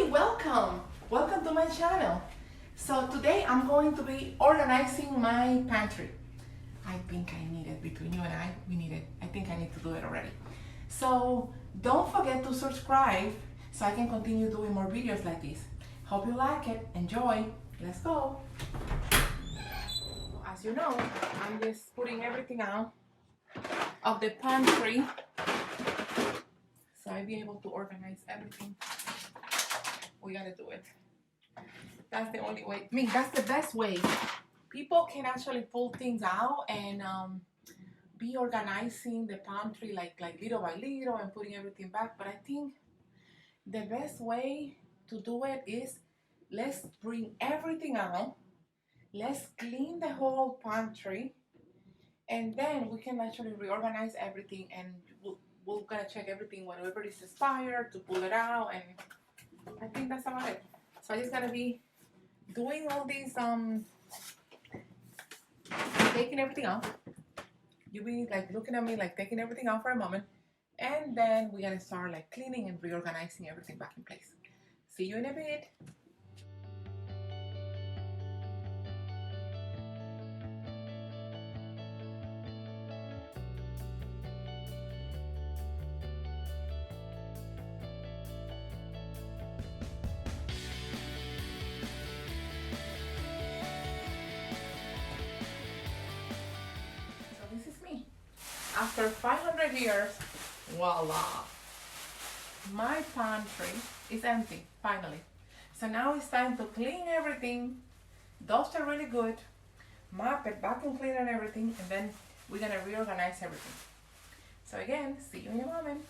welcome! Welcome to my channel. So today I'm going to be organizing my pantry. I think I need it, between you and I, we need it. I think I need to do it already. So don't forget to subscribe so I can continue doing more videos like this. Hope you like it, enjoy, let's go. As you know, I'm just putting everything out of the pantry so I'll be able to organize everything. We gotta do it. That's the only way. I mean, that's the best way. People can actually pull things out and be organizing the pantry like little by little and putting everything back. But I think the best way to do it is let's bring everything out. Let's clean the whole pantry, and then we can actually reorganize everything, and we're gonna check everything whenever it's expired to pull it out, and I think that's about it. So I just gotta be doing all these taking everything out. You be like looking at me like taking everything out for a moment, and then we're gonna start like cleaning and reorganizing everything back in place. See you in a bit. After 500 years, voila, my pantry is empty, finally. So now it's time to clean everything, dust it really good, mop it, vacuum clean and everything, and then we're gonna reorganize everything. So again, see you in a moment.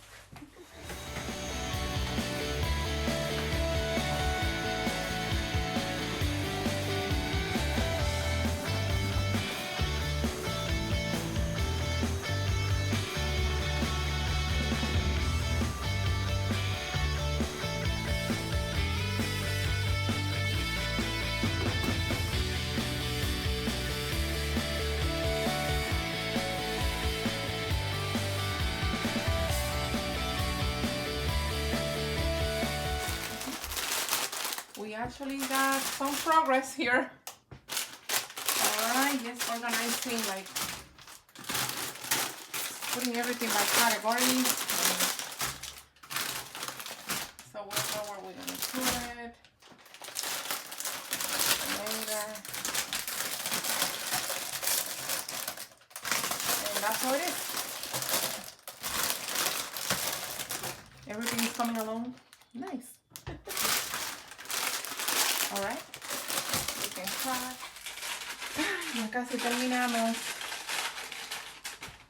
We actually got some progress here. Alright, just organizing, like putting everything by categories. So we'll know where we're gonna put it later. And that's how it is. Everything is coming along nice. Alright, we can start. Ya casi terminamos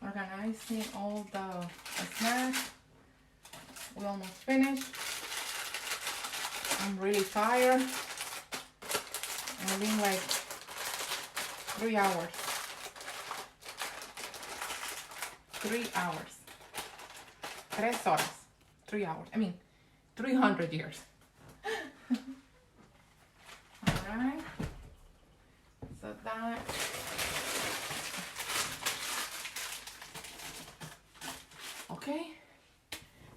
organizing all the snacks. We almost finished. I'm really tired. I've been like 3 hours. 3 hours. 3 horas. 3 hours. I mean, 300 years. Alright, so that okay,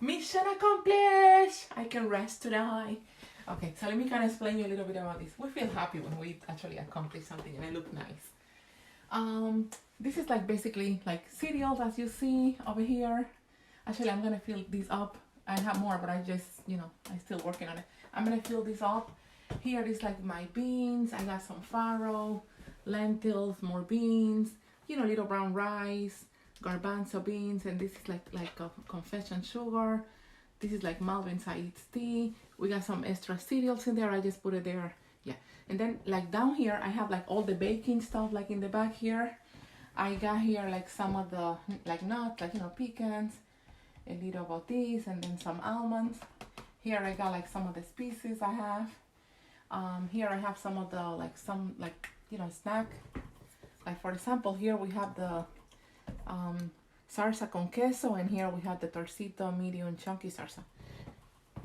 mission accomplished. I can rest tonight. Okay, so let me kind of explain you a little bit about this. We feel happy when we actually accomplish something and it looks nice. This is like basically like cereals, as you see over here. Actually, I'm gonna fill these up. I have more, but I just, you know, I'm still working on it. I'm gonna fill this up. Here is like my beans. I got some farro, lentils, more beans, you know, little brown rice, garbanzo beans, and this is like a confession sugar. This is like Malvin Said's tea. We got some extra cereals in there. I just put it there. Yeah. And then like down here, I have like all the baking stuff like in the back here. I got here like some of the like nuts, like, you know, pecans, a little about this, and then some almonds. Here I got like some of the species I have. Here I have some of the like you know, snack. Like for example, here we have the salsa con queso, and here we have the torcito medium chunky salsa.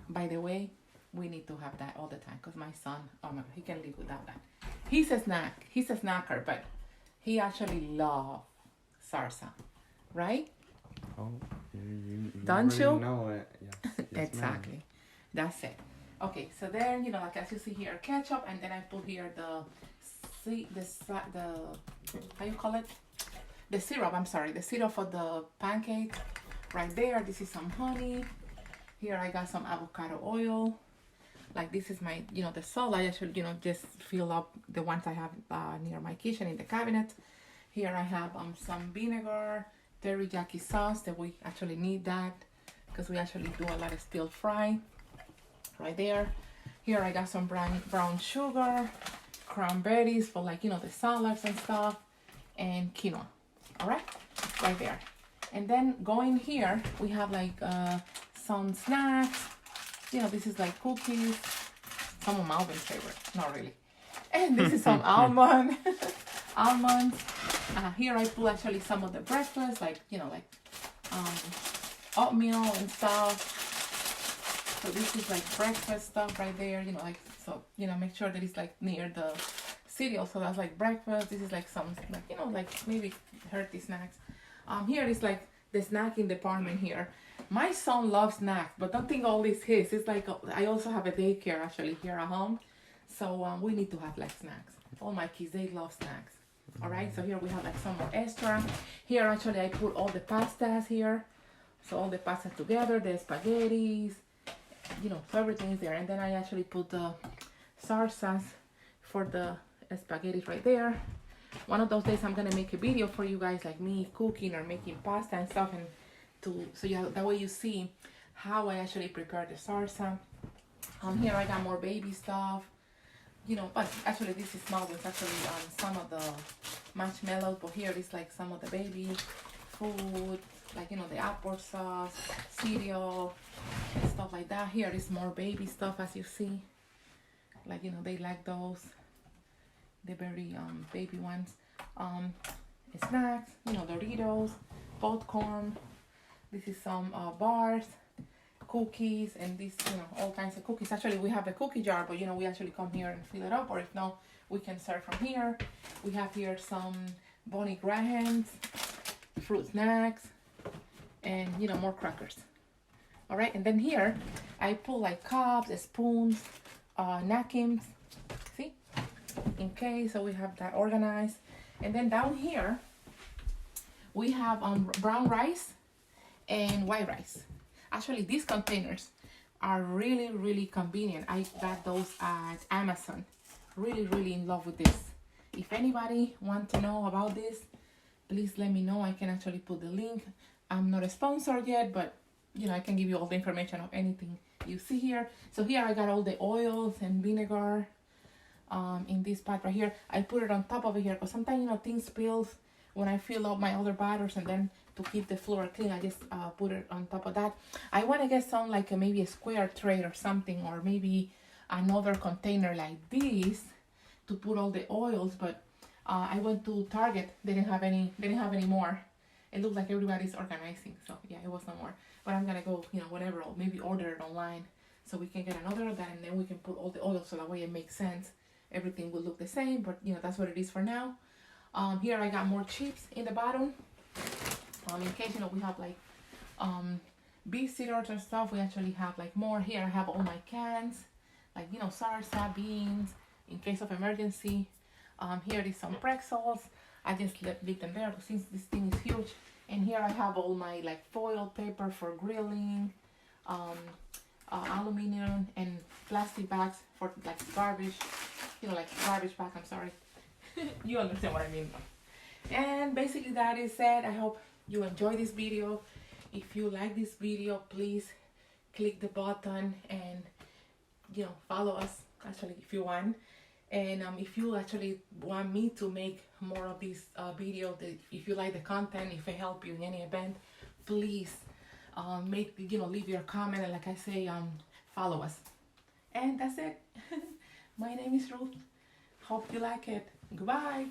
By the way, we need to have that all the time because my son, oh my, he can live without that. He's a snacker, but he actually loves salsa, right? Oh, you don't you know it. Yes, yes, exactly. That's it. Okay, so then, you know, like as you see here, ketchup, and then I put here the how you call it? The syrup, I'm sorry, the syrup for the pancake right there. This is some honey. Here I got some avocado oil. Like this is my, you know, the salt. I should, you know, just fill up the ones I have near my kitchen in the cabinet. Here I have some vinegar, teriyaki sauce that we actually need that because we actually do a lot of stir fry right there. Here I got some brown sugar, cranberries for like, you know, the salads and stuff, and quinoa. All right there. And then going here, we have like some snacks. You know, this is like cookies. Some of Malvin's favorite, not really. And this is some almonds. Here I put actually some of the breakfast, like, you know, like oatmeal and stuff. So this is like breakfast stuff right there, you know, like, so, you know, make sure that it's like near the cereal. So that's like breakfast. This is like some, like, you know, like maybe healthy snacks. Here is like the snacking department here. My son loves snacks, but don't think all this his. It's like, I also have a daycare actually here at home. So we need to have like snacks. All my kids, they love snacks. All right, so here we have like some more extra. Here actually I put all the pastas here. So all the pastas together, the spaghettis, you know, so everything is there. And then I actually put the salsas for the spaghetti right there. One of those days I'm gonna make a video for you guys, like me cooking or making pasta and stuff, and so yeah, that way you see how I actually prepare the salsa. Here I got more baby stuff, you know, but actually this is small. It's actually some of the marshmallows, but here is like some of the baby food, like, you know, the applesauce, cereal, and stuff like that. Here is more baby stuff, as you see, like, you know, they like those, the very baby ones. Snacks, you know, Doritos, popcorn. This is some bars, cookies, and this, you know, all kinds of cookies. Actually, we have a cookie jar, but, you know, we actually come here and fill it up, or if not, we can serve from here. We have here some Bonnie Grahams, fruit snacks, and, you know, more crackers. All right, and then here I put like cups, spoons, napkins, see, in case. So we have that organized. And then down here we have brown rice and white rice. Actually, these containers are really, really convenient. I got those at Amazon. Really in love with this. If anybody wants to know about this, please let me know. I can actually put the link. I'm not a sponsor yet, but, you know, I can give you all the information of anything you see here. So here I got all the oils and vinegar in this pot right here. I put it on top of it here because sometimes, you know, things spills when I fill up my other batters, and then to keep the floor clean, I just put it on top of that. I want to get some like maybe a square tray or something, or maybe another container like this to put all the oils, but I went to Target. They didn't have any more. It looked like everybody's organizing, so yeah, it was no more. But I'm gonna go, you know, whatever, or maybe order it online so we can get another of that, and then we can put all the oil, so that way it makes sense. Everything will look the same, but, you know, that's what it is for now. Here I got more chips in the bottom. In case, you know, we have like beef cereals and stuff, we actually have like more. Here I have all my cans, like, you know, salsa, beans, in case of emergency. Here is some pretzels. I just leave them there since this thing is huge. And here I have all my like foil paper for grilling, aluminum and plastic bags for like garbage, you know, like garbage bag, I'm sorry. You understand what I mean. And basically that is it. I hope you enjoy this video. If you like this video, please click the button and, you know, follow us actually if you want. And if you actually want me to make more of these videos, if you like the content, if it help you in any event, please leave your comment, and like I say, follow us. And that's it. My name is Ruth. Hope you like it. Goodbye.